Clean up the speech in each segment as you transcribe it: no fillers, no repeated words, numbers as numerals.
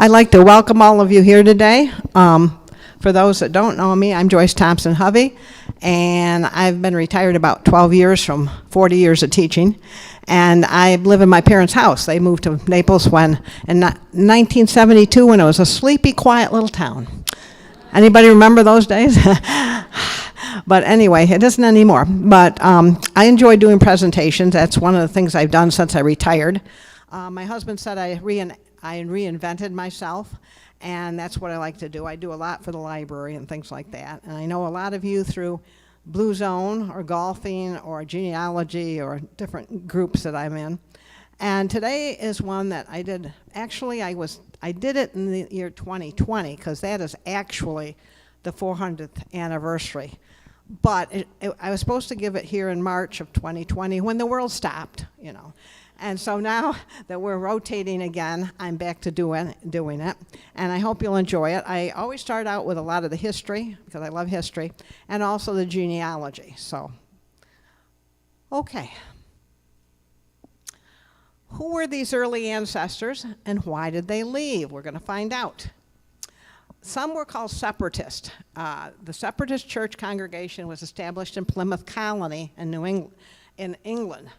I'd like to welcome all of you here today. For those that don't know me, I'm Joyce Thompson-Hovey, and I've been retired about 12 years from 40 years of teaching, and I live in my parents' house. They moved to Naples in 1972 when it was a sleepy, quiet little town. Anybody remember those days? But anyway, it isn't anymore. But I enjoy doing presentations. That's one of the things I've done since I retired. My husband said I reinvented myself, and that's what I like to do. I do a lot for the library and things like that. And I know a lot of you through Blue Zone or golfing or genealogy or different groups that I'm in. And today is one that I did. Actually, I did it in the year 2020 because that is actually the 400th anniversary. But I was supposed to give it here in March of 2020 when the world stopped, you know. And so now that we're rotating again, I'm back to doing it, and I hope you'll enjoy it. I always start out with a lot of the history, because I love history, and also the genealogy, so. Okay. Who were these early ancestors, and why did they leave? We're gonna find out. Some were called separatists. The Separatist Church congregation was established in Plymouth Colony in England.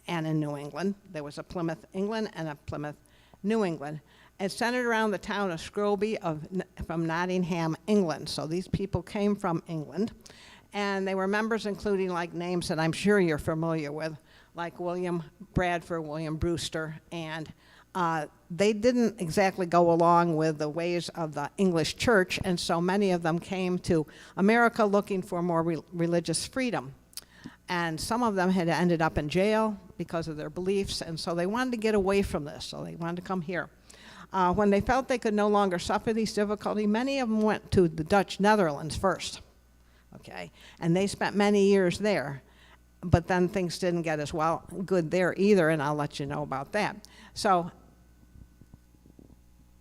And in New England. There was a Plymouth, England, and a Plymouth, New England. It's centered around the town of Scrooby from Nottingham, England. So these people came from England. And they were members including like names that I'm sure you're familiar with, like William Bradford, William Brewster, and they didn't exactly go along with the ways of the English church, and so many of them came to America looking for more religious freedom. And some of them had ended up in jail because of their beliefs, and so they wanted to get away from this, so they wanted to come here. When they felt they could no longer suffer these difficulties, many of them went to the Dutch Netherlands first, okay? And they spent many years there, but then things didn't get as good there either, and I'll let you know about that. So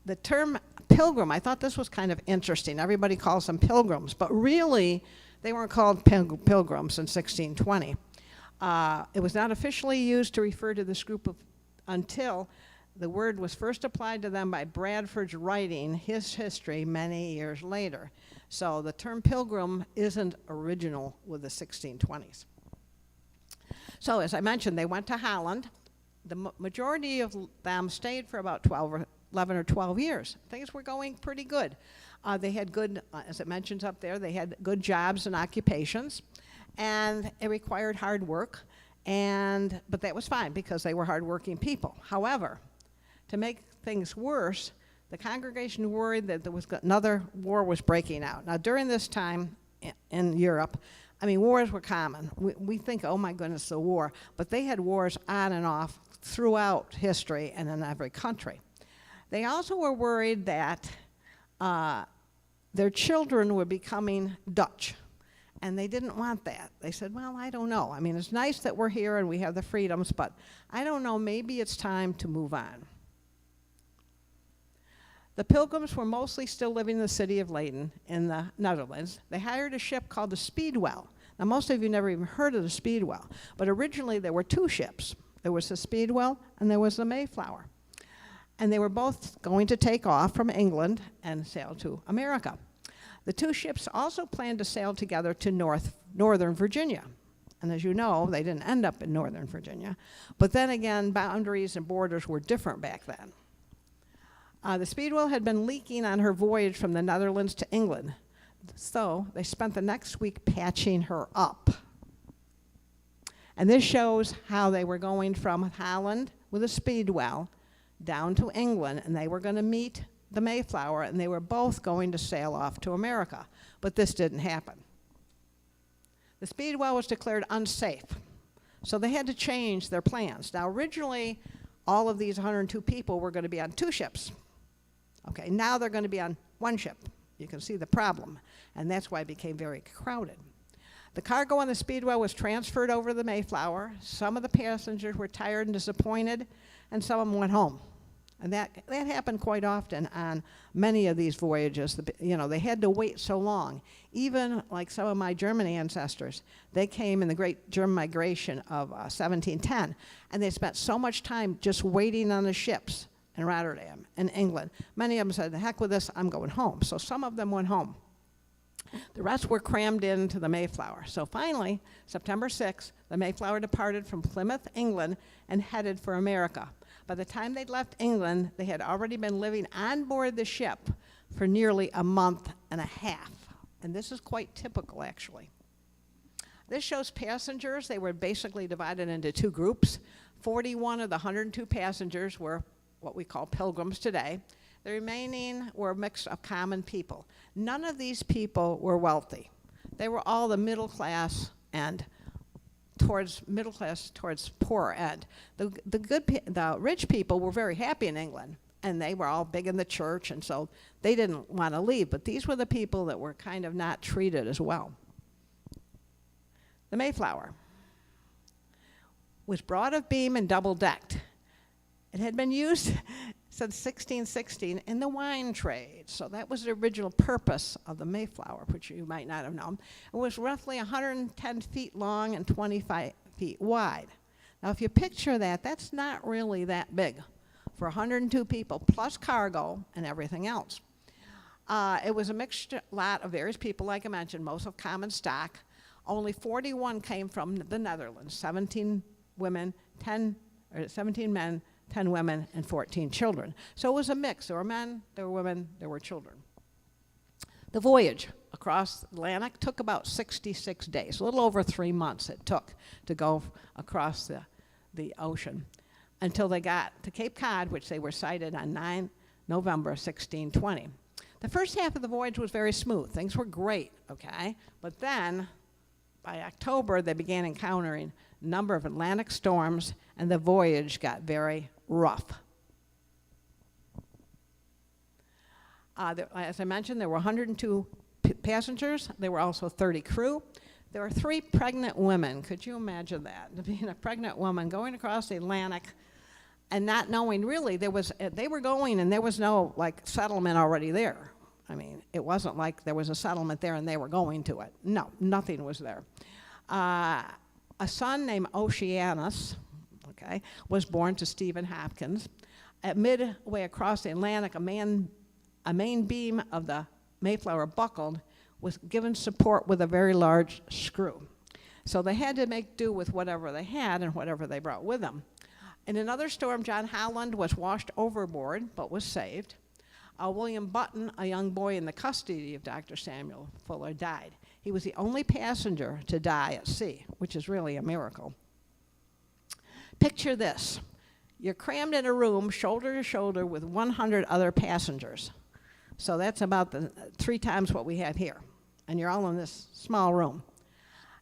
the term pilgrim, I thought this was kind of interesting. Everybody calls them pilgrims, but really, they weren't called pilgrims in 1620. It was not officially used to refer to this group until the word was first applied to them by Bradford's writing his history many years later. So the term pilgrim isn't original with the 1620s. So as I mentioned, they went to Holland. The majority of them stayed for about 11 or 12 years. Things were going pretty good. They had good, as it mentions up there, they had good jobs and occupations, and it required hard work, but that was fine because they were hardworking people. However, to make things worse, the congregation worried that there was another war was breaking out. Now, during this time in Europe, I mean, wars were common. We think, oh my goodness, the war, but they had wars on and off throughout history and in every country. They also were worried that their children were becoming Dutch, and they didn't want that. They said, well, I don't know. I mean, it's nice that we're here and we have the freedoms, but I don't know, maybe it's time to move on. The Pilgrims were mostly still living in the city of Leiden in the Netherlands. They hired a ship called the Speedwell. Now, most of you never even heard of the Speedwell, but originally there were two ships. There was the Speedwell and there was the Mayflower. And they were both going to take off from England and sail to America. The two ships also planned to sail together to northern Virginia. And as you know, they didn't end up in northern Virginia. But then again, boundaries and borders were different back then. The Speedwell had been leaking on her voyage from the Netherlands to England. So they spent the next week patching her up. And this shows how they were going from Holland with a Speedwell down to England, and they were going to meet the Mayflower, and they were both going to sail off to America. But this didn't happen. The Speedwell was declared unsafe, so they had to change their plans. Now, originally, all of these 102 people were going to be on two ships. Okay, now they're going to be on one ship. You can see the problem, and that's why it became very crowded. The cargo on the Speedwell was transferred over to the Mayflower. Some of the passengers were tired and disappointed, and some of them went home. And that happened quite often on many of these voyages. You know, they had to wait so long. Even like some of my German ancestors, they came in the Great German Migration of 1710, and they spent so much time just waiting on the ships in Rotterdam, in England. Many of them said, the heck with this, I'm going home. So some of them went home. The rest were crammed into the Mayflower. So finally, September 6th, the Mayflower departed from Plymouth, England, and headed for America. By the time they'd left England, they had already been living on board the ship for nearly a month and a half. And this is quite typical, actually. This shows passengers. They were basically divided into two groups. 41 of the 102 passengers were what we call pilgrims today. The remaining were a mix of common people. None of these people were wealthy. They were all the middle class and towards poor end. The rich people were very happy in England, and they were all big in the church, and so they didn't want to leave. But these were the people that were kind of not treated as well. The Mayflower was broad of beam and double-decked. It had been used since 1616 in the wine trade. So that was the original purpose of the Mayflower, which you might not have known. It was roughly 110 feet long and 25 feet wide. Now, if you picture that, that's not really that big for 102 people, plus cargo and everything else. It was a mixed lot of various people, like I mentioned, most of common stock. Only 41 came from the Netherlands, 17 men, 10 women, and 14 children. So it was a mix. There were men, there were women, there were children. The voyage across the Atlantic took about 66 days, a little over 3 months it took to go across the ocean until they got to Cape Cod, which they were sighted on 9 November 1620. The first half of the voyage was very smooth. Things were great, okay? But then, by October, they began encountering a number of Atlantic storms, and the voyage got very rough. As I mentioned, there were 102 passengers. There were also 30 crew. There were 3 pregnant women. Could you imagine that? Being a pregnant woman going across the Atlantic and not knowing really they were going and there was no settlement already there. I mean, it wasn't like there was a settlement there and they were going to it. No, nothing was there. A son named Oceanus, okay, was born to Stephen Hopkins. At midway across the Atlantic, a main beam of the Mayflower buckled, was given support with a very large screw. So they had to make do with whatever they had and whatever they brought with them. In another storm, John Holland was washed overboard, but was saved. William Button, a young boy in the custody of Dr. Samuel Fuller, died. He was the only passenger to die at sea, which is really a miracle. Picture this. You're crammed in a room shoulder to shoulder with 100 other passengers. So that's about 3 times what we have here. And you're all in this small room.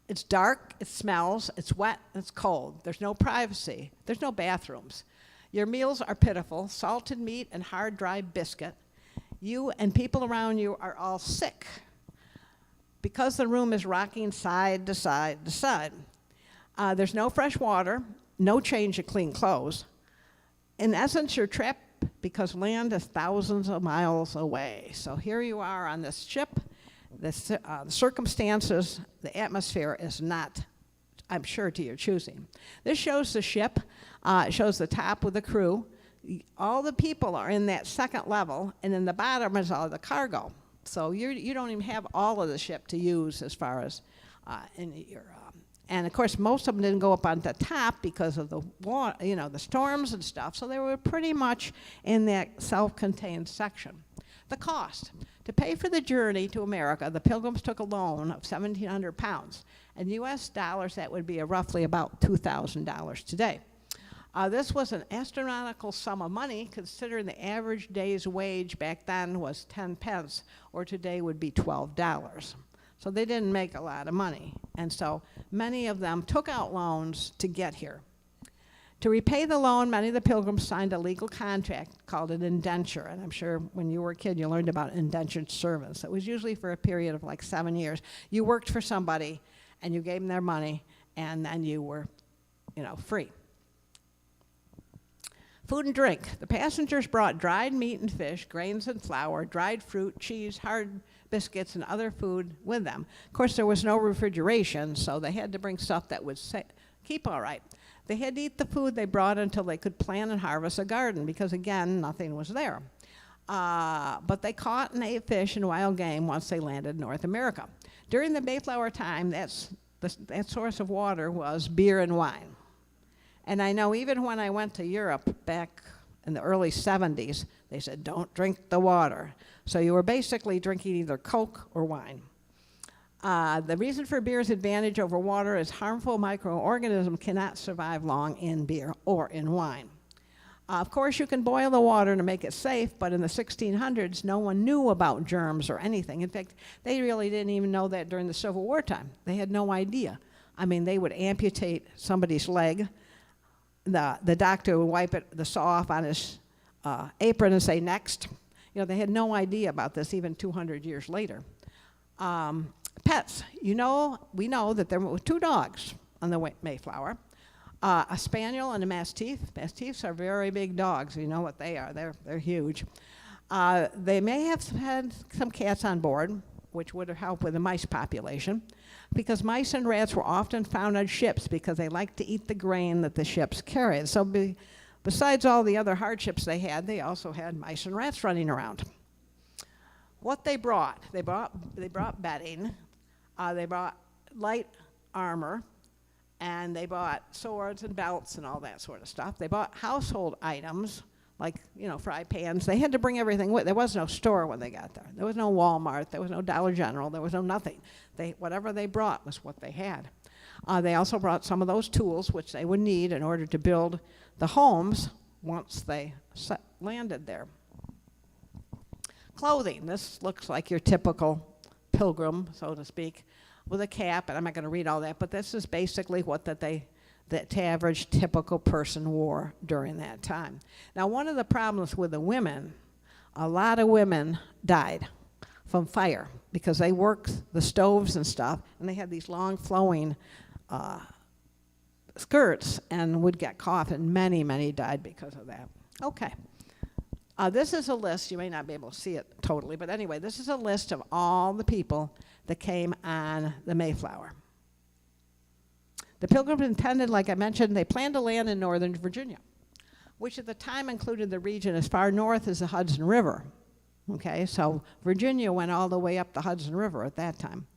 It's dark, it smells, it's wet, it's cold. There's no privacy. There's no bathrooms. Your meals are pitiful, salted meat and hard, dry biscuit. You and people around you are all sick because the room is rocking side to side to side. There's no fresh water, no change of clean clothes. In essence, you're trapped because land is thousands of miles away. So here you are on this ship. The circumstances, the atmosphere is not, I'm sure, to your choosing. This shows the ship. It shows the top with the crew. All the people are in that second level, and in the bottom is all the cargo. So you don't even have all of the ship to use as far as in your. And of course, most of them didn't go up on the top because of the the storms and stuff. So they were pretty much in that self-contained section. The cost. To pay for the journey to America, the Pilgrims took a loan of 1,700 pounds. In US dollars, that would be roughly about $2,000 today. This was an astronomical sum of money, considering the average day's wage back then was 10 pence, or today would be $12. So they didn't make a lot of money. And so many of them took out loans to get here. To repay the loan, many of the Pilgrims signed a legal contract called an indenture. And I'm sure when you were a kid, you learned about indentured servants. It was usually for a period of 7 years. You worked for somebody, and you gave them their money, and then you were, free. Food and drink. The passengers brought dried meat and fish, grains and flour, dried fruit, cheese, hard biscuits, and other food with them. Of course, there was no refrigeration, so they had to bring stuff that would keep all right. They had to eat the food they brought until they could plant and harvest a garden, because again, nothing was there. But they caught and ate fish and wild game once they landed in North America. During the Mayflower time, that source of water was beer and wine. And I know even when I went to Europe back in the early 70s, they said, don't drink the water. So you were basically drinking either Coke or wine. The reason for beer's advantage over water is harmful microorganisms cannot survive long in beer or in wine. Of course, you can boil the water to make it safe, but in the 1600s, no one knew about germs or anything. In fact, they really didn't even know that during the Civil War time. They had no idea. I mean, they would amputate somebody's leg. The doctor would wipe the saw off on his apron and say, next. You know, they had no idea about this even 200 years later. Pets. You know, we know that there were 2 dogs on the Mayflower. A spaniel and a mastiff. Mastiffs are very big dogs. You know what they are. They're huge. They may have had some cats on board, which would have helped with the mice population, because mice and rats were often found on ships because they liked to eat the grain that the ships carried. So besides all the other hardships they also had mice and rats running around. What they brought bedding, they brought light armor, and they bought swords and belts and all that sort of stuff. They bought household items, like, you know, fry pans. They had to bring everything with. There was no store when they got there. There was no Walmart. There was no Dollar General. There was no nothing. Whatever they brought was what they had. They also brought some of those tools which they would need in order to build the homes once they landed there. Clothing. This looks like your typical pilgrim, so to speak, with a cap, and I'm not going to read all that, but this is basically what the average typical person wore during that time. Now, one of the problems with the women, a lot of women died from fire because they worked the stoves and stuff, and they had these long flowing skirts and would get caught, and many, many died because of that. Okay. This is a list. You may not be able to see it totally, but anyway, this is a list of all the people that came on the Mayflower. The Pilgrims intended, like I mentioned, they planned to land in northern Virginia, which at the time included the region as far north as the Hudson River. Okay, so Virginia went all the way up the Hudson River at that time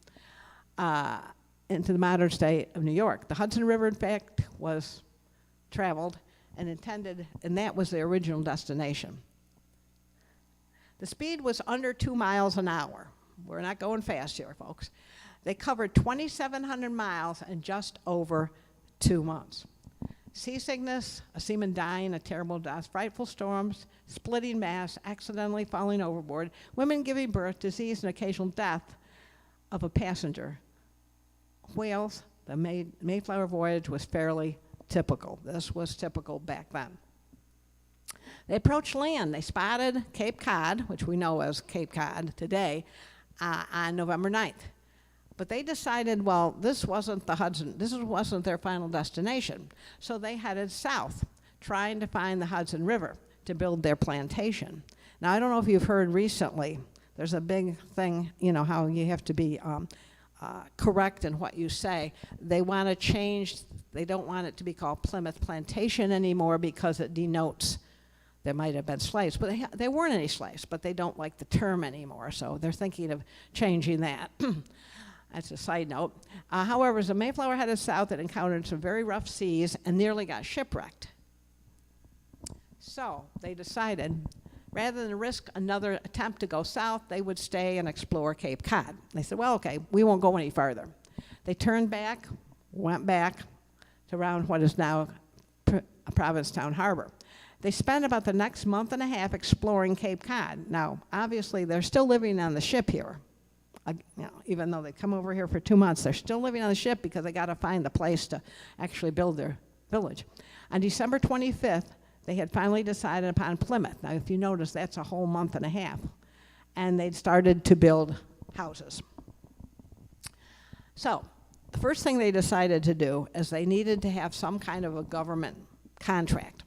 into the modern state of New York. The Hudson River, in fact, was traveled and intended, and that was the original destination. The speed was under 2 miles an hour. We're not going fast here, folks. They covered 2,700 miles in just over 2 months. Seasickness, a seaman dying a terrible death, frightful storms, splitting masts, accidentally falling overboard, women giving birth, disease, and occasional death of a passenger. Whales, the Mayflower voyage was fairly typical. This was typical back then. They approached land. They spotted Cape Cod, which we know as Cape Cod today, on November 9th. But they decided, well, this wasn't their final destination. So they headed south, trying to find the Hudson River to build their plantation. Now, I don't know if you've heard recently, there's a big thing, you know, how you have to be correct in what you say. They want to change, they don't want it to be called Plymouth Plantation anymore because it denotes there might have been slaves, but there weren't any slaves, but they don't like the term anymore, so they're thinking of changing that. That's a side note. However, as the Mayflower headed south, it encountered some very rough seas and nearly got shipwrecked. So they decided, rather than risk another attempt to go south, they would stay and explore Cape Cod. They said, well, okay, we won't go any farther. They turned back, went back to around what is now Provincetown Harbor. They spent about the next month and a half exploring Cape Cod. Now, obviously, they're still living on the ship here. You know, even though they come over here for 2 months, they're still living on the ship because they got to find the place to actually build their village. On December 25th, they had finally decided upon Plymouth. Now, if you notice, that's a whole month and a half. And they'd started to build houses. So, the first thing they decided to do is they needed to have some kind of a government contract.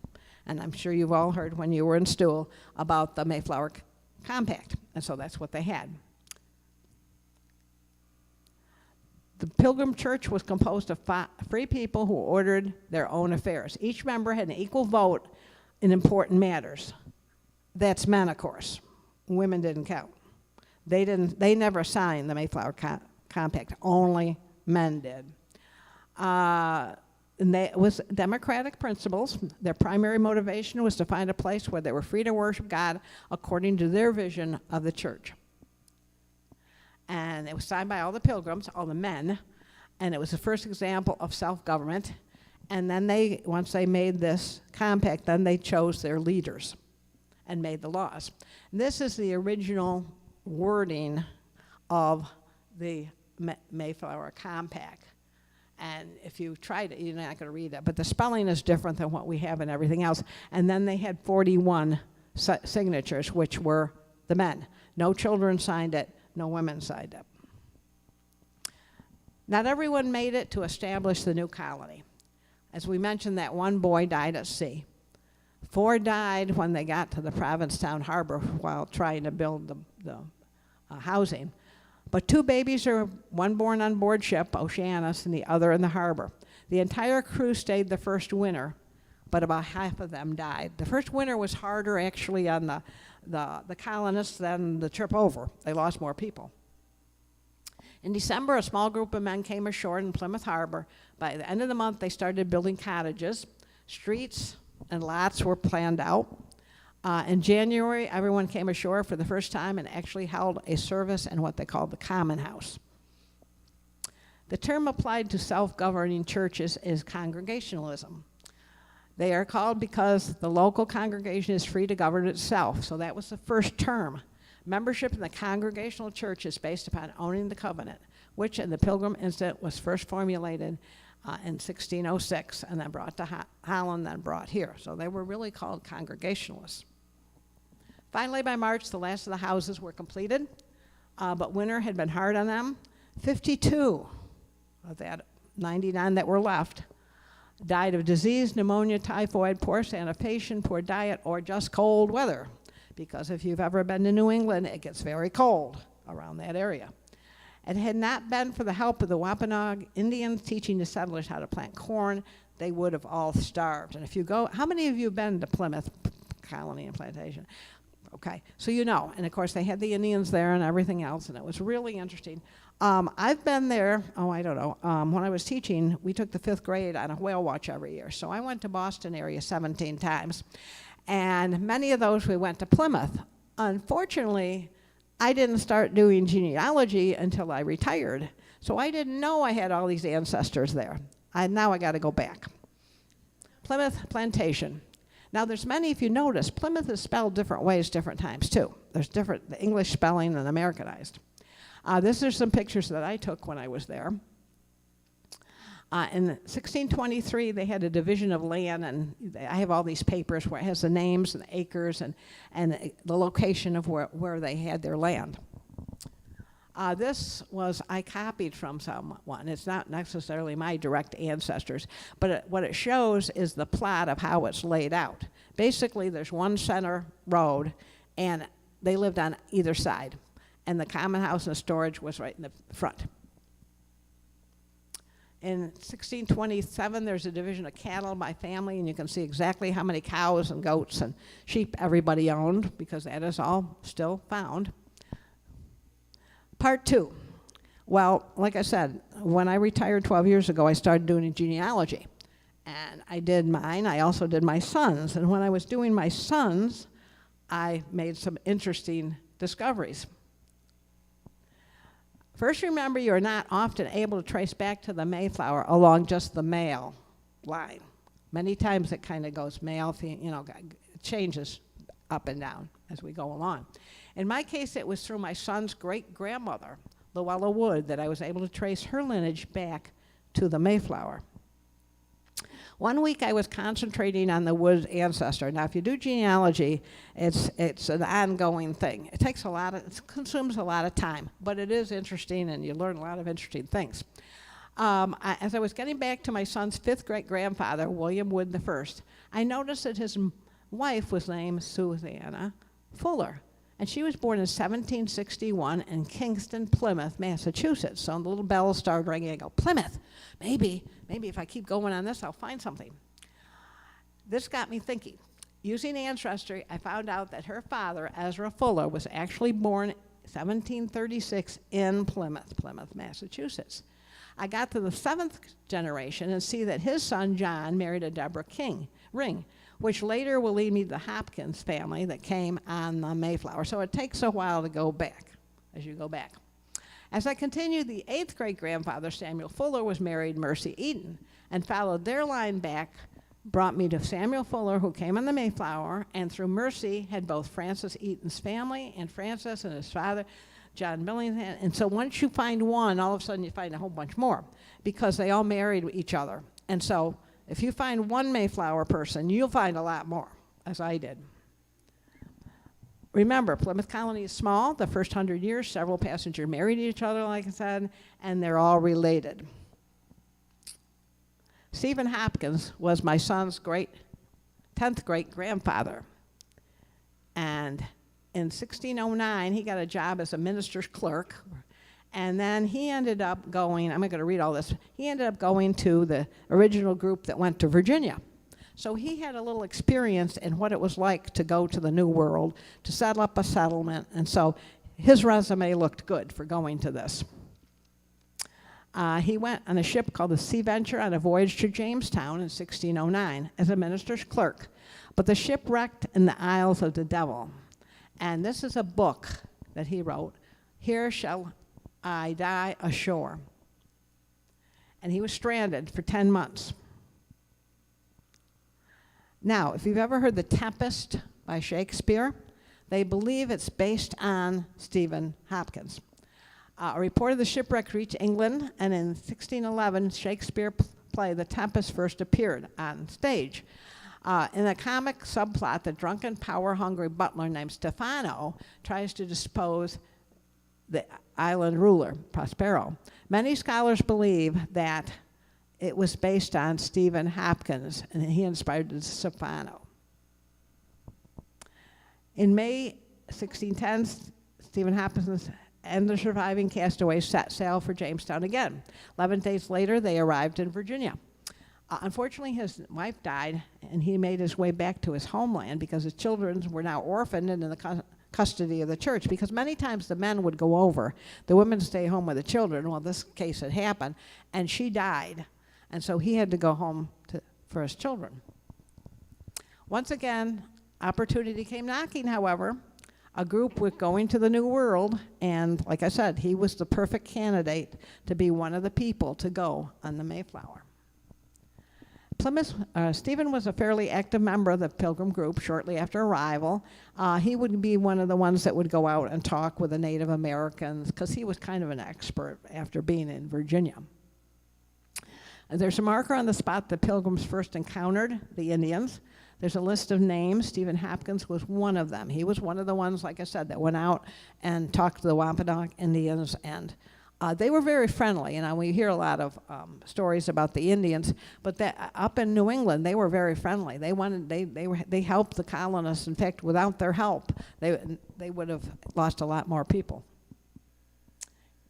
And I'm sure you've all heard when you were in school about the Mayflower Compact. And so that's what they had. The Pilgrim Church was composed of free people who ordered their own affairs. Each member had an equal vote in important matters. That's men, of course. Women didn't count. They never signed the Mayflower Compact. Only men did. And it was democratic principles. Their primary motivation was to find a place where they were free to worship God according to their vision of the church. And it was signed by all the pilgrims, all the men, and it was the first example of self-government. And then once they made this compact, then they chose their leaders and made the laws. And this is the original wording of the Mayflower Compact. And if you tried it, you're not going to read it, but the spelling is different than what we have and everything else. And then they had 41 signatures, which were the men. No children signed it, no women signed it. Not everyone made it to establish the new colony. As we mentioned, that one boy died at sea. 4 died when they got to the Provincetown harbor while trying to build the housing. But 2 babies are one born on board ship, Oceanus, and the other in the harbor. The entire crew stayed the first winter, but about half of them died. The first winter was harder actually on the colonists than the trip over. They lost more people. In December, a small group of men came ashore in Plymouth Harbor. By the end of the month, they started building cottages. Streets and lots were planned out. In January, everyone came ashore for the first time and actually held a service in what they called the Common House. The term applied to self-governing churches is congregationalism. They are called because the local congregation is free to govern itself. So that was the first term. Membership in the congregational church is based upon owning the covenant, which in the Pilgrim Incident was first formulated in 1606 and then brought to Holland, then brought here. So they were really called Congregationalists. Finally, by March, the last of the houses were completed, but winter had been hard on them. 52 of that 99 that were left died of disease, pneumonia, typhoid, poor sanitation, poor diet, or just cold weather. Because if you've ever been to New England, it gets very cold around that area. It had not been for the help of the Wampanoag Indians teaching the settlers how to plant corn, they would have all starved. And if you go, how many of you have been to Plymouth Colony and Plantation? Okay, so you know. And of course, they had the Indians there and everything else, and it was really interesting. I've been there, I don't know, when I was teaching, we took the 5th grade on a whale watch every year. So I went to Boston area 17 times. And many of those we went to Plymouth. Unfortunately, I didn't start doing genealogy until I retired. So I didn't know I had all these ancestors there. Now I got to go back. Plymouth Plantation. Now there's many, if you notice, Plymouth is spelled different ways different times too. There's different, the English spelling and Americanized. These are some pictures that I took when I was there. In 1623, they had a division of land, and I have all these papers where it has the names and the acres and the location of where they had their land. This was, I copied from someone. It's not necessarily my direct ancestors, but what it shows is the plot of how it's laid out. Basically, there's one center road, and they lived on either side, and the common house and storage was right in the front. In 1627, there's a division of cattle by family, and you can see exactly how many cows and goats and sheep everybody owned, because that is all still found. Part 2. Well, like I said, when I retired 12 years ago, I started doing genealogy. And I did mine. I also did my son's. And when I was doing my son's, I made some interesting discoveries. First, remember, you're not often able to trace back to the Mayflower along just the male line. Many times it kind of goes male, you know, it changes up and down as we go along. In my case, it was through my son's great-grandmother, Luella Wood, that I was able to trace her lineage back to the Mayflower. One week I was concentrating on the Wood ancestor. Now, if you do genealogy, it's an ongoing thing. It consumes a lot of time, but it is interesting, and you learn a lot of interesting things. As I was getting back to my son's 5th great-grandfather, William Wood I, I noticed that his wife was named Susanna Fuller. And she was born in 1761 in Kingston, Plymouth, Massachusetts. So the little bells started ringing. I go, Plymouth, maybe if I keep going on this, I'll find something. This got me thinking. Using Ancestry, I found out that her father, Ezra Fuller, was actually born 1736 in Plymouth, Massachusetts. I got to the 7th generation and see that his son, John, married a Deborah Ring, which later will lead me to the Hopkins family that came on the Mayflower. So it takes a while to go back, as you go back. As I continued, the 8th great-grandfather, Samuel Fuller, was married Mercy Eaton, and followed their line back, brought me to Samuel Fuller, who came on the Mayflower, and through Mercy had both Francis Eaton's family and Francis and his father, John Millington. And so once you find one, all of a sudden you find a whole bunch more, because they all married each other. And so if you find one Mayflower person, you'll find a lot more, as I did. Remember, Plymouth Colony is small. The first 100 years, several passengers married each other, like I said, and they're all related. Stephen Hopkins was my son's 10th great-grandfather. And in 1609, he got a job as a minister's clerk. And then he ended up going, I'm not going to read all this, he ended up going to the original group that went to Virginia. So he had a little experience in what it was like to go to the New World, to settle up a settlement. And so his resume looked good for going to this. He went on a ship called the Sea Venture on a voyage to Jamestown in 1609 as a minister's clerk. But the ship wrecked in the Isles of the Devil. And this is a book that he wrote, Here Shall I Die Ashore. And he was stranded for 10 months. Now, if you've ever heard The Tempest by Shakespeare, they believe it's based on Stephen Hopkins. A report of the shipwreck reached England, and in 1611, Shakespeare's play The Tempest first appeared on stage. In a comic subplot, the drunken, power-hungry butler named Stefano tries to depose the island ruler, Prospero. Many scholars believe that it was based on Stephen Hopkins, and he inspired the Stefano. In May 1610, Stephen Hopkins and the surviving castaways set sail for Jamestown again. 11 days later, they arrived in Virginia. Unfortunately, his wife died, and he made his way back to his homeland because his children were now orphaned and in the custody of the church, because many times the men would go over, the women stay home with the children. Well, this case had happened, and she died, and so he had to go home for his children. Once again, opportunity came knocking, however. A group was going to the New World, and like I said, he was the perfect candidate to be one of the people to go on the Mayflower. Stephen was a fairly active member of the Pilgrim group shortly after arrival. He would be one of the ones that would go out and talk with the Native Americans, because he was kind of an expert after being in Virginia. There's a marker on the spot the Pilgrims first encountered the Indians. There's a list of names. Stephen Hopkins was one of them. He was one of the ones, like I said, that went out and talked to the Wampanoag Indians, and they were very friendly. And we hear a lot of stories about the Indians, but up in New England, they were very friendly. They helped the colonists. In fact, without their help, they would have lost a lot more people.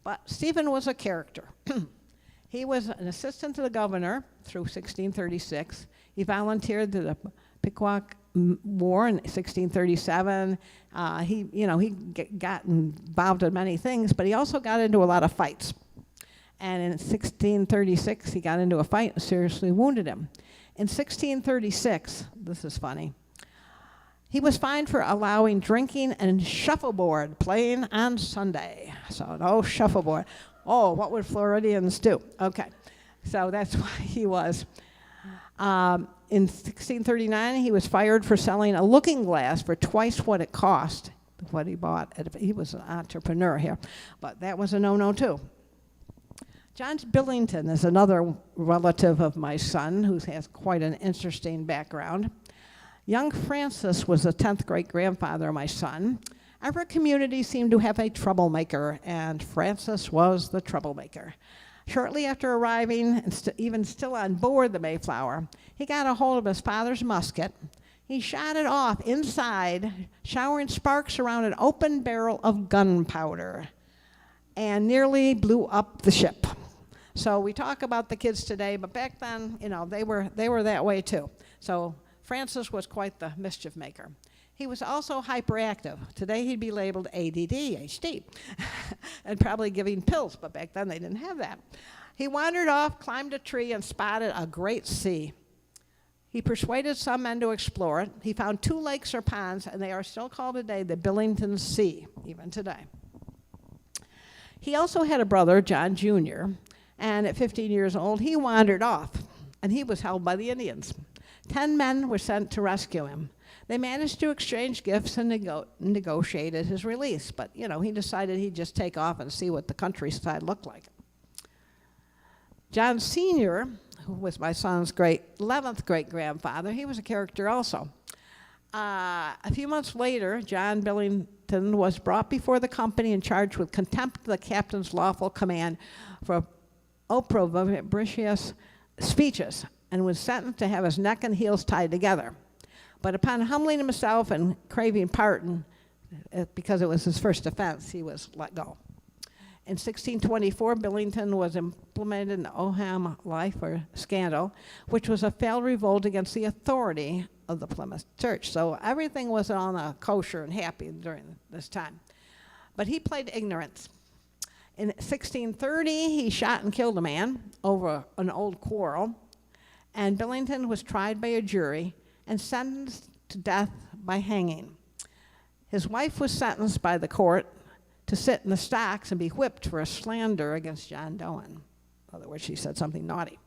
But Stephen was a character. He was an assistant to the governor through 1636. He volunteered to the Pequot War in 1637. He got involved in many things, but he also got into a lot of fights. And in 1636, he got into a fight and seriously wounded him. In 1636, this is funny, he was fined for allowing drinking and shuffleboard playing on Sunday. So no shuffleboard. Oh, what would Floridians do? Okay, so that's why he was. In 1639, he was fired for selling a looking glass for twice what it cost, what he bought. He was an entrepreneur here, but that was a no-no too. John Billington is another relative of my son who has quite an interesting background. Young Francis was the 10th great-grandfather of my son. Every community seemed to have a troublemaker, and Francis was the troublemaker. Shortly after arriving, and even still on board the Mayflower, he got a hold of his father's musket. He shot it off inside, showering sparks around an open barrel of gunpowder, and nearly blew up the ship. So we talk about the kids today, but back then, you know, they were that way too. So Francis was quite the mischief maker. He was also hyperactive. Today he'd be labeled ADD, HD, and probably giving pills, but back then they didn't have that. He wandered off, climbed a tree, and spotted a great sea. He persuaded some men to explore it. He found 2 lakes or ponds, and they are still called today the Billington Sea, even today. He also had a brother, John Jr., and at 15 years old, he wandered off, and he was held by the Indians. 10 men were sent to rescue him. They managed to exchange gifts and negotiated his release, but, you know, he decided he'd just take off and see what the countryside looked like. John Sr., who was my son's 11th great-grandfather, he was a character also. A few months later, John Billington was brought before the company and charged with contempt of the captain's lawful command for opprobrious speeches, and was sentenced to have his neck and heels tied together. But upon humbling himself and craving pardon, because it was his first offense, he was let go. In 1624, Billington was implemented in the Oham life or scandal, which was a failed revolt against the authority of the Plymouth Church. So everything was on a kosher and happy during this time. But he played ignorance. In 1630, he shot and killed a man over an old quarrel, and Billington was tried by a jury and sentenced to death by hanging. His wife was sentenced by the court to sit in the stocks and be whipped for a slander against John Doan. In other words, she said something naughty.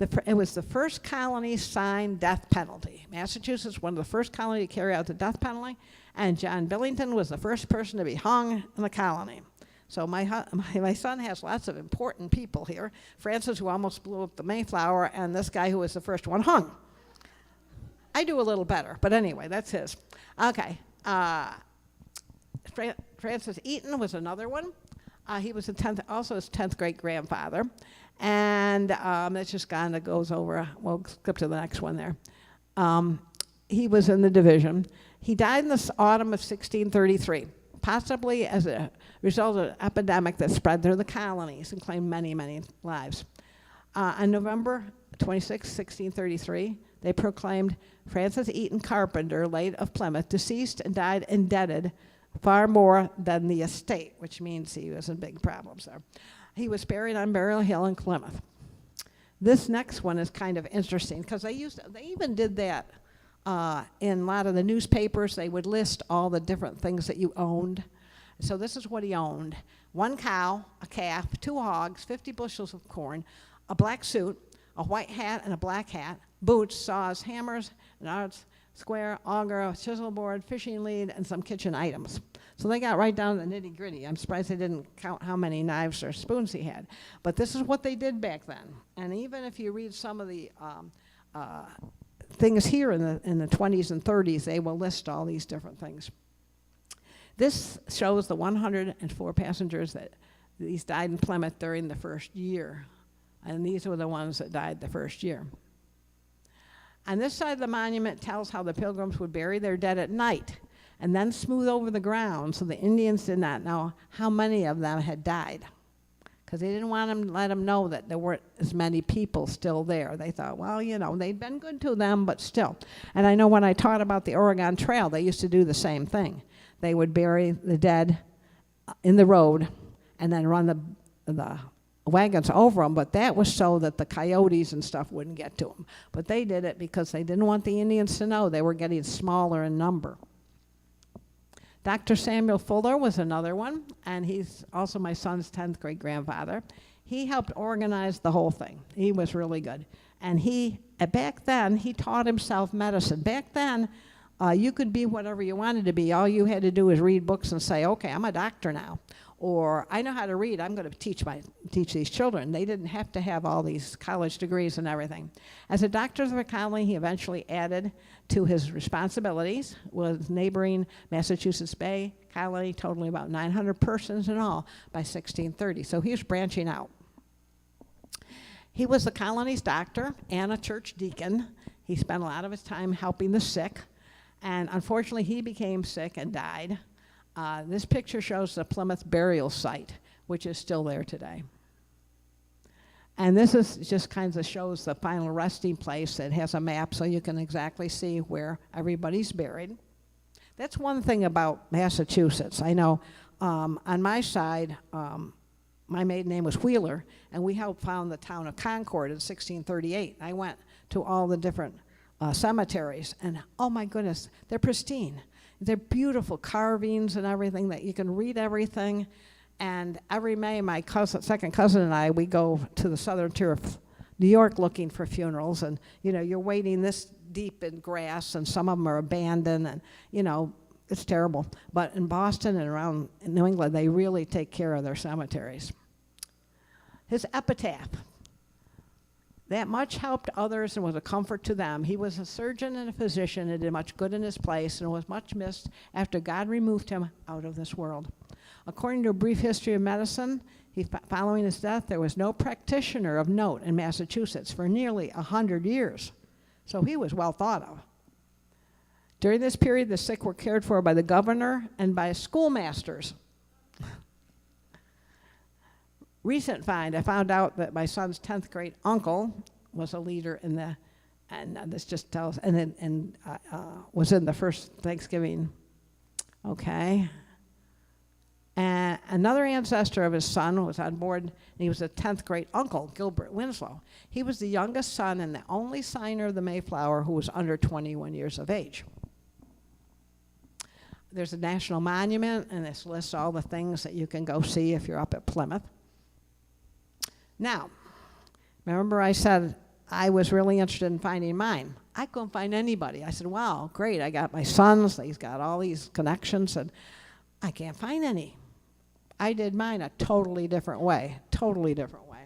It was the first colony signed death penalty. Massachusetts was one of the first colonies to carry out the death penalty, and John Billington was the first person to be hung in the colony. So my son has lots of important people here. Francis, who almost blew up the Mayflower, and this guy who was the first one hung. I do a little better, but anyway, that's his. Okay. Francis Eaton was another one. He was also his 10th great-grandfather. And that's just kind of goes over. We'll skip to the next one there. He was in the division. He died in the autumn of 1633, possibly as a result of an epidemic that spread through the colonies and claimed many, many lives. On November 26, 1633, they proclaimed Francis Eaton Carpenter, late of Plymouth, deceased and died indebted far more than the estate, which means he was in big problems there. He was buried on Burial Hill in Plymouth. This next one is kind of interesting because they even did that in a lot of the newspapers. They would list all the different things that you owned. So this is what he owned: 1 cow, a calf, 2 hogs, 50 bushels of corn, a black suit, a white hat and a black hat, boots, saws, hammers, an arts, square, auger, a chisel board, fishing lead, and some kitchen items. So they got right down to the nitty-gritty. I'm surprised they didn't count how many knives or spoons he had. But this is what they did back then. And even if you read some of the things here in the 20s and 30s, they will list all these different things. This shows the 104 passengers that these died in Plymouth during the first year. And these were the ones that died the first year. On this side of the monument tells how the pilgrims would bury their dead at night and then smooth over the ground so the Indians did not know how many of them had died, because they didn't want to let them know that there weren't as many people still there. They thought, well, you know, they'd been good to them, but still. And I know when I taught about the Oregon Trail, they used to do the same thing. They would bury the dead in the road and then run the wagons over them, but that was so that the coyotes and stuff wouldn't get to them. But they did it because they didn't want the Indians to know they were getting smaller in number. Dr. Samuel Fuller was another one, and he's also my son's 10th great-grandfather. He helped organize the whole thing. He was really good. And back then, he taught himself medicine. Back then, you could be whatever you wanted to be. All you had to do was read books and say, okay, I'm a doctor now. Or I know how to read, I'm going to teach these children. They didn't have to have all these college degrees and everything. As a doctor of the colony, he eventually added to his responsibilities was neighboring Massachusetts Bay Colony, totaling about 900 persons in all by 1630. So he was branching out. He was the colony's doctor and a church deacon. He spent a lot of his time helping the sick, and unfortunately he became sick and died. This picture shows the Plymouth burial site, which is still there today. And this is just kind of shows the final resting place. It has a map so you can exactly see where everybody's buried. That's one thing about Massachusetts. I know on my side, my maiden name was Wheeler, and we helped found the town of Concord in 1638. I went to all the different cemeteries, and oh my goodness, they're pristine. They're beautiful carvings and everything that you can read everything. And every May, my second cousin and I, we go to the southern tier of New York looking for funerals, and you're wading this deep in grass, and some of them are abandoned, and it's terrible. But in Boston and around New England, they really take care of their cemeteries. His epitaph: that much helped others and was a comfort to them. He was a surgeon and a physician and did much good in his place, and was much missed after God removed him out of this world. According to a brief history of medicine, following his death, there was no practitioner of note in Massachusetts for nearly 100 years. So he was well thought of. During this period, the sick were cared for by the governor and by schoolmasters. Recent find, I found out that my son's 10th grade uncle was a leader in the, and this just tells, and was in the first Thanksgiving, okay. And another ancestor of his son was on board, and he was a 10th grade uncle, Gilbert Winslow. He was the youngest son and the only signer of the Mayflower who was under 21 years of age. There's a national monument, and this lists all the things that you can go see if you're up at Plymouth. Now, remember I said I was really interested in finding mine. I couldn't find anybody. I said, wow, great, I got my sons, he's got all these connections, and I can't find any. I did mine a totally different way, totally different way.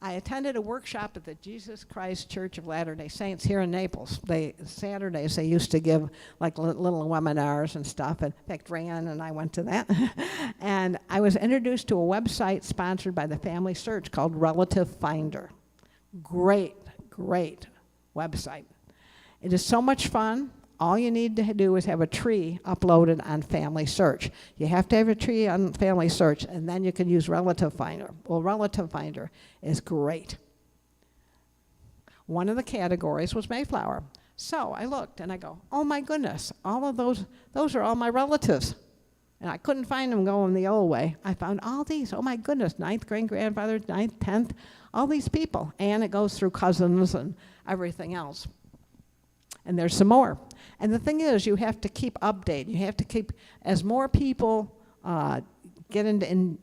I attended a workshop at the Jesus Christ Church of Latter-day Saints here in Naples. Saturdays they used to give like little webinars and stuff. In fact, Ryan and I went to that. And I was introduced to a website sponsored by the Family Search called Relative Finder. Great, great website. It is so much fun. All you need to do is have a tree uploaded on Family Search. You have to have a tree on Family Search, and then you can use Relative Finder. Well, Relative Finder is great. One of the categories was Mayflower. So I looked, and I go, oh my goodness, all of those are all my relatives. And I couldn't find them going the old way. I found all these, oh my goodness, 9th great-grandfather, 9th, 10th, all these people. And it goes through cousins and everything else. And there's some more. And the thing is, you have to keep updated. You have to keep, as more people get into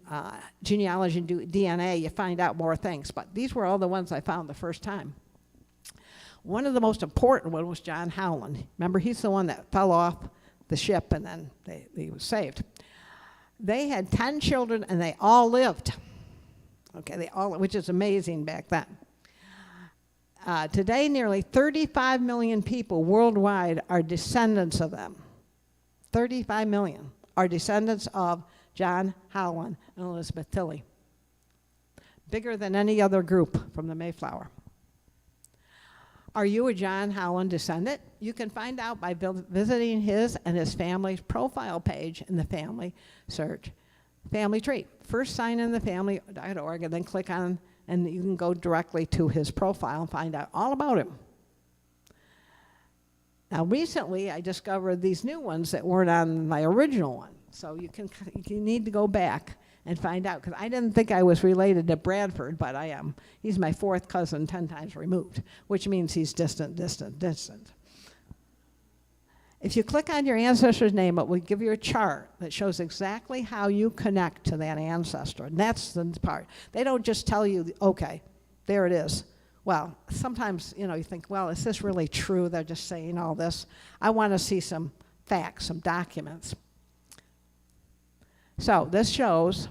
genealogy and do DNA, you find out more things. But these were all the ones I found the first time. One of the most important ones was John Howland. Remember, he's the one that fell off the ship and then he was saved. They had 10 children and they all lived. Okay, which is amazing back then. Today, nearly 35 million people worldwide are descendants of them. 35 million are descendants of John Howland and Elizabeth Tilley. Bigger than any other group from the Mayflower. Are you a John Howland descendant? You can find out by visiting his and his family's profile page in the Family Search Family Tree. First sign in the family.org and then click on, and you can go directly to his profile and find out all about him. Now recently I discovered these new ones that weren't on my original one. So you need to go back and find out, because I didn't think I was related to Bradford, but I am. He's my 4th cousin 10 times removed, which means he's distant, distant, distant. If you click on your ancestor's name, it will give you a chart that shows exactly how you connect to that ancestor. And that's the part. They don't just tell you, okay, there it is. Well, sometimes, you think, well, is this really true? They're just saying all this. I want to see some facts, some documents. So this shows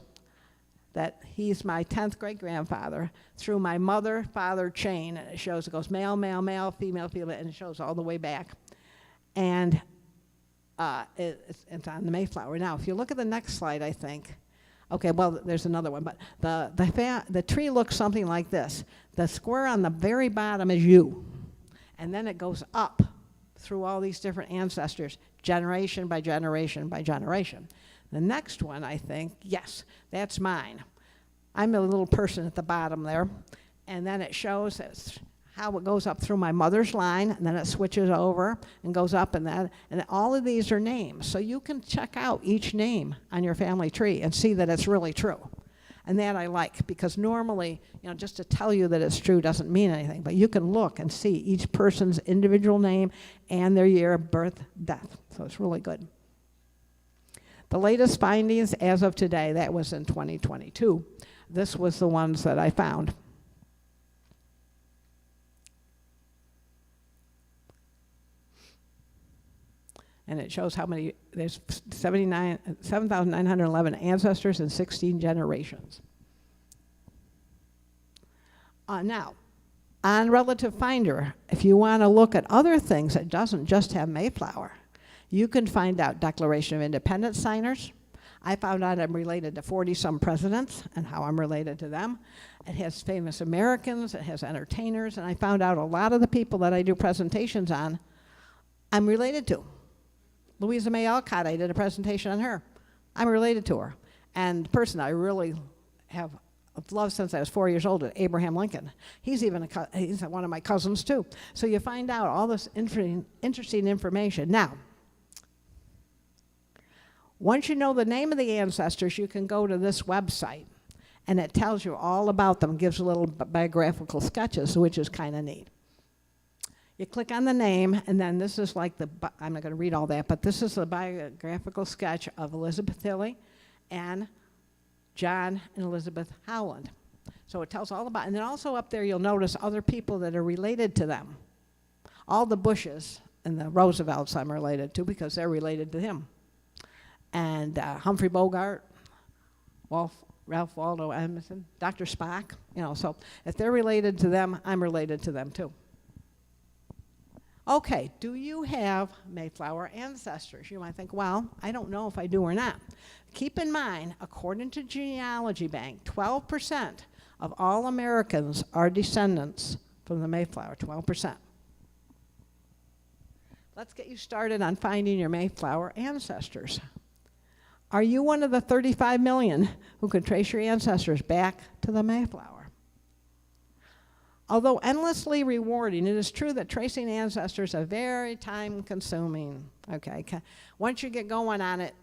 that he's my 10th great-grandfather through my mother-father chain. And it goes male, male, male, female, female, and it shows all the way back. And it's on the Mayflower. Now, if you look at the next slide, I think, Okay, well, there's another one, but the tree looks something like this. The square on the very bottom is you, and then it goes up through all these different ancestors, generation by generation by generation. The next one, I think, yes, that's mine. I'm a little person at the bottom there, and then it shows how it goes up through my mother's line, and then it switches over and goes up, and all of these are names. So you can check out each name on your family tree and see that it's really true. And that I like, because normally, just to tell you that it's true doesn't mean anything, but you can look and see each person's individual name and their year of birth, death. So it's really good. The latest findings as of today, that was in 2022. This was the ones that I found. And it shows how many, there's 7,911 ancestors and 16 generations. Now, on Relative Finder, if you want to look at other things that doesn't just have Mayflower, you can find out Declaration of Independence signers. I found out I'm related to 40-some presidents and how I'm related to them. It has famous Americans, it has entertainers, and I found out a lot of the people that I do presentations on, I'm related to. Louisa May Alcott, I did a presentation on her. I'm related to her. And the person I really have loved since I was 4 years old, Abraham Lincoln. He's one of my cousins too. So you find out all this interesting information. Now, once you know the name of the ancestors, you can go to this website, and it tells you all about them, gives little biographical sketches, which is kind of neat. You click on the name, and then this is like I'm not going to read all that, but this is the biographical sketch of Elizabeth Tilley and John and Elizabeth Howland. So it tells all about, and then also up there you'll notice other people that are related to them. All the Bushes and the Roosevelts I'm related to because they're related to him. And Humphrey Bogart, Ralph Waldo Emerson, Dr. Spock, so if they're related to them, I'm related to them too. Okay, do you have Mayflower ancestors? You might think, well, I don't know if I do or not. Keep in mind, according to Genealogy Bank, 12% of all Americans are descendants from the Mayflower, 12%. Let's get you started on finding your Mayflower ancestors. Are you one of the 35 million who can trace your ancestors back to the Mayflower? Although endlessly rewarding, it is true that tracing ancestors are very time-consuming. Okay, once you get going on it,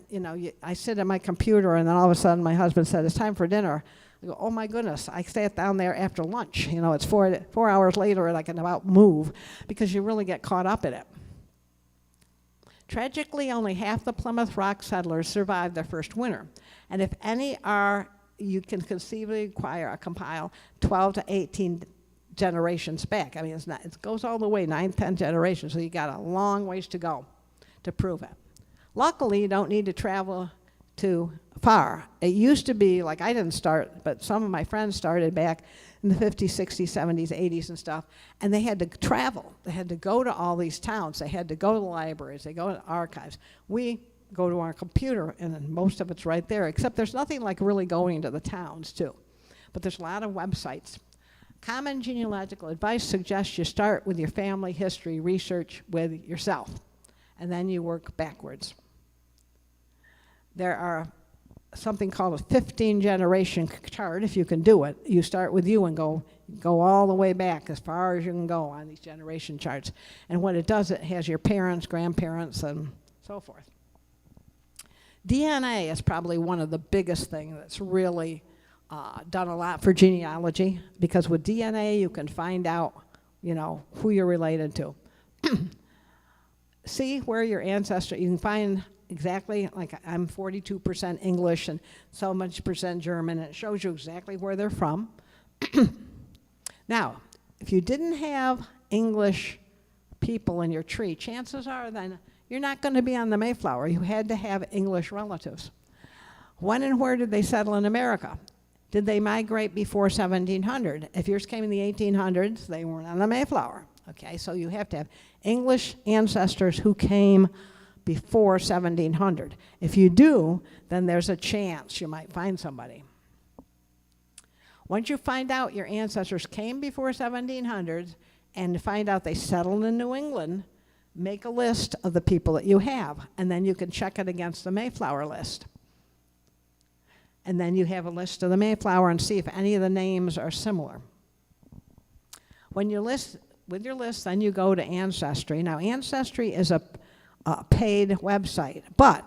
I sit at my computer, and then all of a sudden my husband said, "It's time for dinner." I go, "Oh my goodness!" I sat down there after lunch. It's 4 hours later, and I can about move because you really get caught up in it. Tragically, only half the Plymouth Rock settlers survived their first winter, and if any are, you can conceivably compile 12 to 18 generations back. I mean, it goes all the way, 9, 10 generations, so you got a long ways to go to prove it. Luckily, you don't need to travel too far. It used to be, like I didn't start, but some of my friends started back in the 50s, 60s, 70s, 80s and stuff, and they had to travel. They had to go to all these towns. They had to go to the libraries. They go to archives. We go to our computer, and most of it's right there, except there's nothing like really going to the towns, too. But there's a lot of websites. Common genealogical advice suggests you start with your family history research with yourself, and then you work backwards. There are something called a 15-generation chart, if you can do it. You start with you and go all the way back as far as you can go on these generation charts. And what it does, it has your parents, grandparents, and so forth. DNA is probably one of the biggest things that's really done a lot for genealogy, because with DNA you can find out, who you're related to. See where your ancestor, you can find exactly, like I'm 42% English and so much percent German, and it shows you exactly where they're from. Now, if you didn't have English people in your tree, chances are then you're not going to be on the Mayflower. You had to have English relatives. When and where did they settle in America? Did they migrate before 1700? If yours came in the 1800s, they weren't on the Mayflower. Okay, so you have to have English ancestors who came before 1700. If you do, then there's a chance you might find somebody. Once you find out your ancestors came before 1700 and find out they settled in New England, make a list of the people that you have, and then you can check it against the Mayflower list. And then you have a list of the Mayflower and see if any of the names are similar. When you list, with your list, then you go to Ancestry. Now, Ancestry is a paid website, but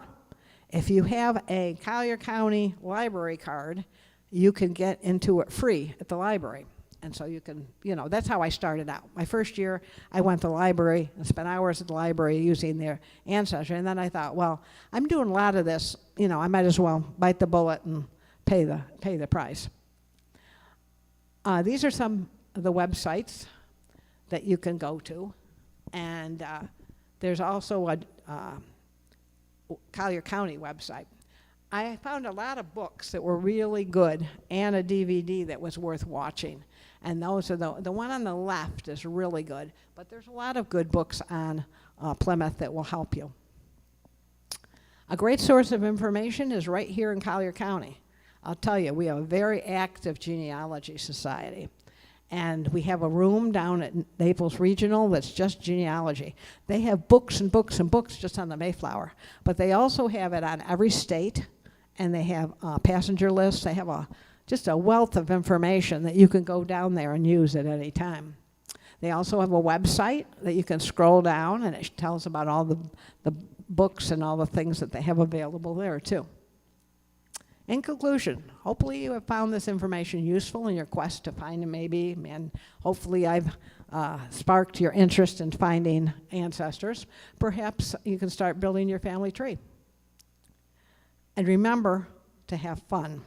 if you have a Collier County library card, you can get into it free at the library. And so you can, that's how I started out. My first year, I went to the library and spent hours at the library using their Ancestry. And then I thought, well, I'm doing a lot of this, I might as well bite the bullet and pay the price. These are some of the websites that you can go to. And there's also a Collier County website. I found a lot of books that were really good and a DVD that was worth watching. And those are the one on the left is really good. But there's a lot of good books on Plymouth that will help you. A great source of information is right here in Collier County. I'll tell you, we have a very active genealogy society. And we have a room down at Naples Regional that's just genealogy. They have books and books and books just on the Mayflower. But they also have it on every state. And they have passenger lists. They have just a wealth of information that you can go down there and use at any time. They also have a website that you can scroll down, and it tells about all the books and all the things that they have available there, too. In conclusion, hopefully you have found this information useful in your quest to find a maybe, and hopefully I've sparked your interest in finding ancestors. Perhaps you can start building your family tree. And remember to have fun.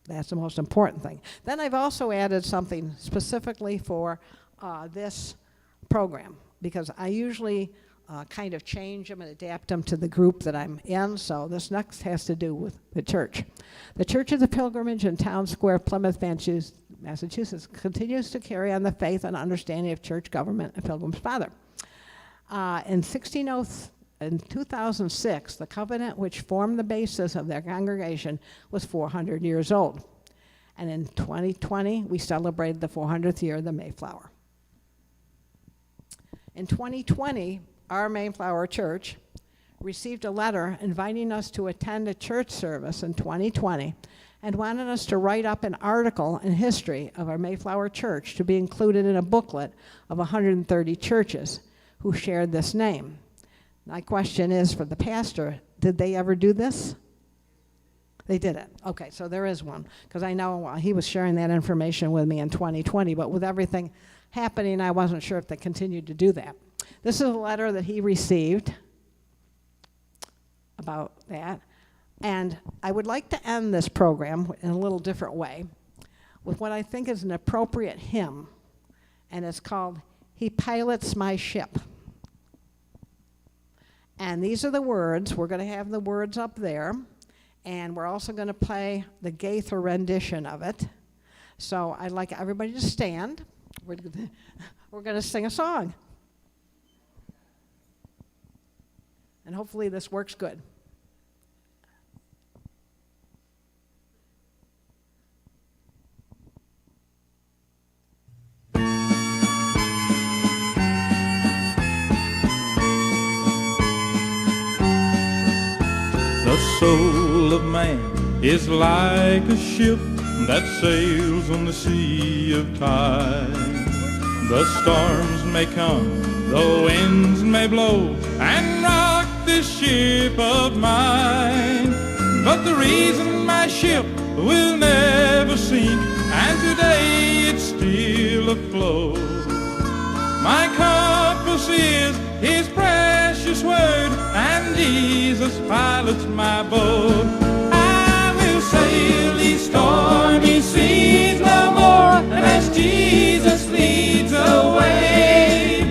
That's the most important thing. Then I've also added something specifically for this program, because I usually kind of change them and adapt them to the group that I'm in. So this next has to do with the church. The Church of the Pilgrimage in Town Square, Plymouth, Massachusetts, continues to carry on the faith and understanding of church government and Pilgrim's Father. In 2006, the covenant which formed the basis of their congregation was 400 years old. And in 2020, we celebrated the 400th year of the Mayflower. In 2020, our Mayflower Church received a letter inviting us to attend a church service in 2020 and wanted us to write up an article in history of our Mayflower Church to be included in a booklet of 130 churches who shared this name. My question is for the pastor, did they ever do this? They did it. Okay, so there is one. Because I know he was sharing that information with me in 2020, but with everything happening, I wasn't sure if they continued to do that. This is a letter that he received about that. And I would like to end this program in a little different way with what I think is an appropriate hymn. And it's called, "He Pilots My Ship." And these are the words. We're going to have the words up there. And we're also going to play the Gaither rendition of it. So I'd like everybody to stand. We're going to sing a song. And hopefully this works good. The soul of man is like a ship that sails on the sea of time. The storms may come, the winds may blow, and rock this ship of mine. But the reason my ship will never sink, and today it's still afloat, my compass is His precious word, and Jesus pilots my boat. I will sail these stormy seas no more, and as Jesus leads the way,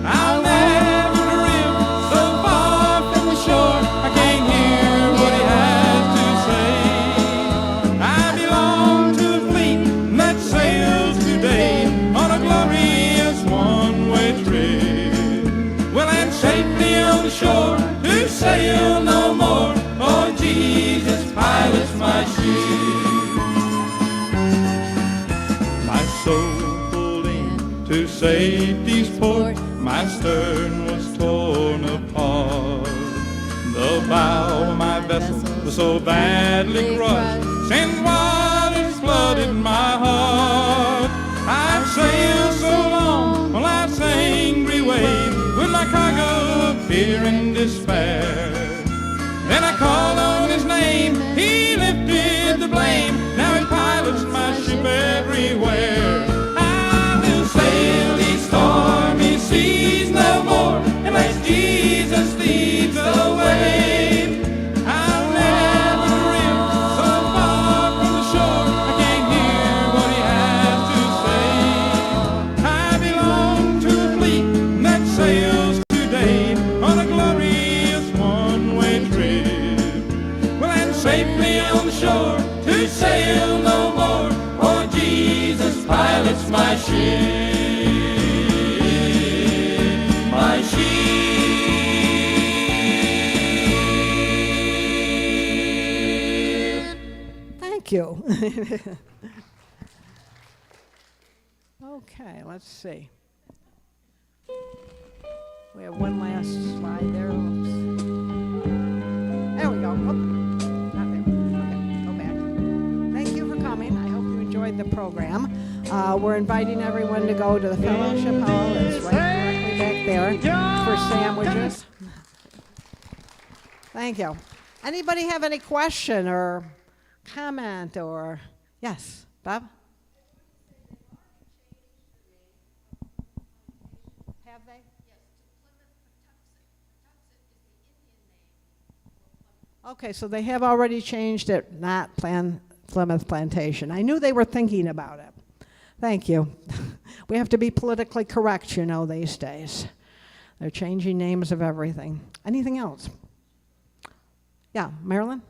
I'll never drift so far from the shore I can't hear what He has to say. I belong to a fleet that sails today on a glorious one-way trip. Well, I'm safely on the shore to sail to safety's port, my stern was torn apart. The bow of my vessel was so badly crushed, and waters flooded my heart. I'd sailed so long on life's angry wave, with my cargo of fear and despair. Then I called on his name, he lifted the blame, now he pilots my ship everywhere. I will sail these stormy seas no more, unless Jesus leads the way. I'll never drift so far from the shore, I can't hear what he has to say. I belong to a fleet that sails today on a glorious one-way trip. Well, I'm safely on the shore to sail no more, for Jesus pilots my ship. My ship. Thank you. Okay, let's see. We have one last slide there. Oops. There we go. Oh, not there. Okay, go back. Thank you for coming. I hope you enjoyed the program. We're inviting everyone to go to the fellowship hall. It's right directly back there for sandwiches. Thank you. Anybody have any question or comment or, yes, Bob? Have they? Okay, so they have already changed it, not Plymouth Plantation. I knew they were thinking about it. Thank you. We have to be politically correct, you know, these days. They're changing names of everything. Anything else? Yeah, Marilyn?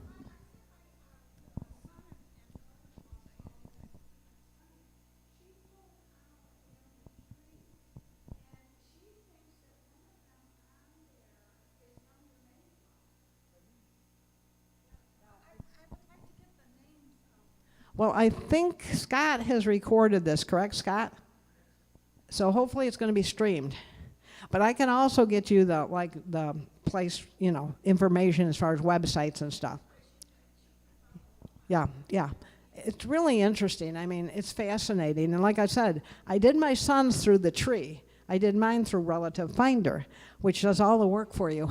Well, I think Scott has recorded this, correct, Scott? So hopefully it's going to be streamed. But I can also get you the place, you know, information as far as websites and stuff. Yeah, yeah. It's really interesting. I mean, it's fascinating. And like I said, I did my son's through the tree. I did mine through Relative Finder, which does all the work for you.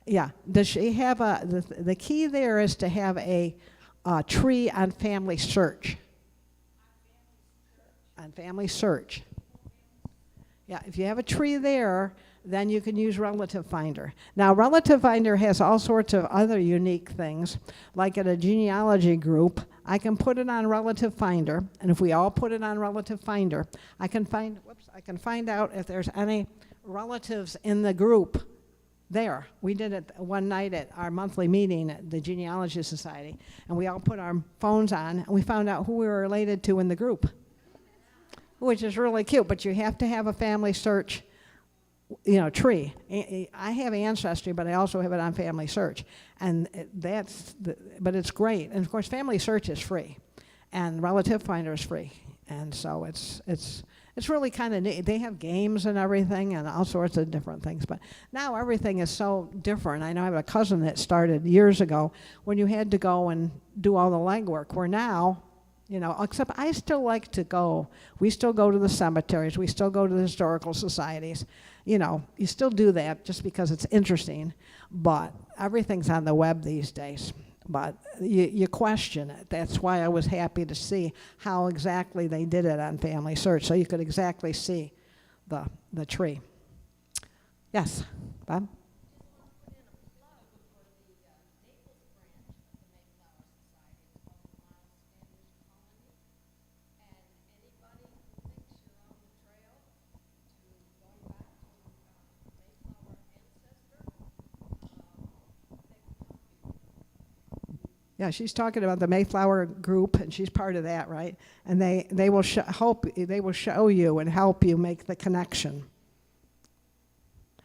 Yeah. Does she have the key there is to have a tree on Family Search. On Family Search. Yeah, if you have a tree there, then you can use Relative Finder. Now, Relative Finder has all sorts of other unique things, like at a genealogy group, I can put it on Relative Finder, and if we all put it on Relative Finder, I can find out if there's any relatives in the group there. We did it one night at our monthly meeting at the Genealogy Society, and we all put our phones on, and we found out who we were related to in the group, which is really cute, but you have to have a Family Search, you know, tree. I have Ancestry, but I also have it on Family Search, and but it's great. And of course, Family Search is free, and Relative Finder is free, and so it's really kind of neat. They have games and everything, and all sorts of different things. But now everything is so different. I know I have a cousin that started years ago when you had to go and do all the legwork. Where now, you know, except I still like to go. We still go to the cemeteries. We still go to the historical societies. You know, you still do that just because it's interesting. But everything's on the web these days. But you question it. That's why I was happy to see how exactly they did it on Family Search, so you could exactly see the tree. Yes, Bob? Yeah, she's talking about the Mayflower group, and she's part of that, right? And they will show you and help you make the connection.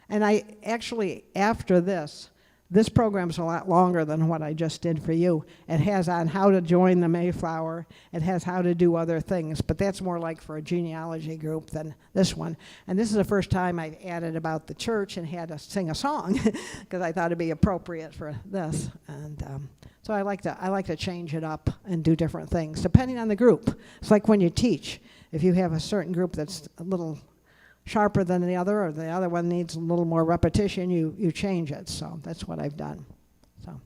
And I actually, after this, This program's a lot longer than what I just did for you. It has on how to join the Mayflower. It has how to do other things, but that's more like for a genealogy group than this one. And this is the first time I've added about the church and had to sing a song because I thought it'd be appropriate for this. And so I like to change it up and do different things depending on the group. It's like when you teach. If you have a certain group that's a little sharper than the other, or the other one needs a little more repetition, you change it. So that's what I've done. So,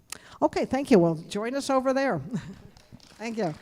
okay, thank you. Well, join us over there. Thank you.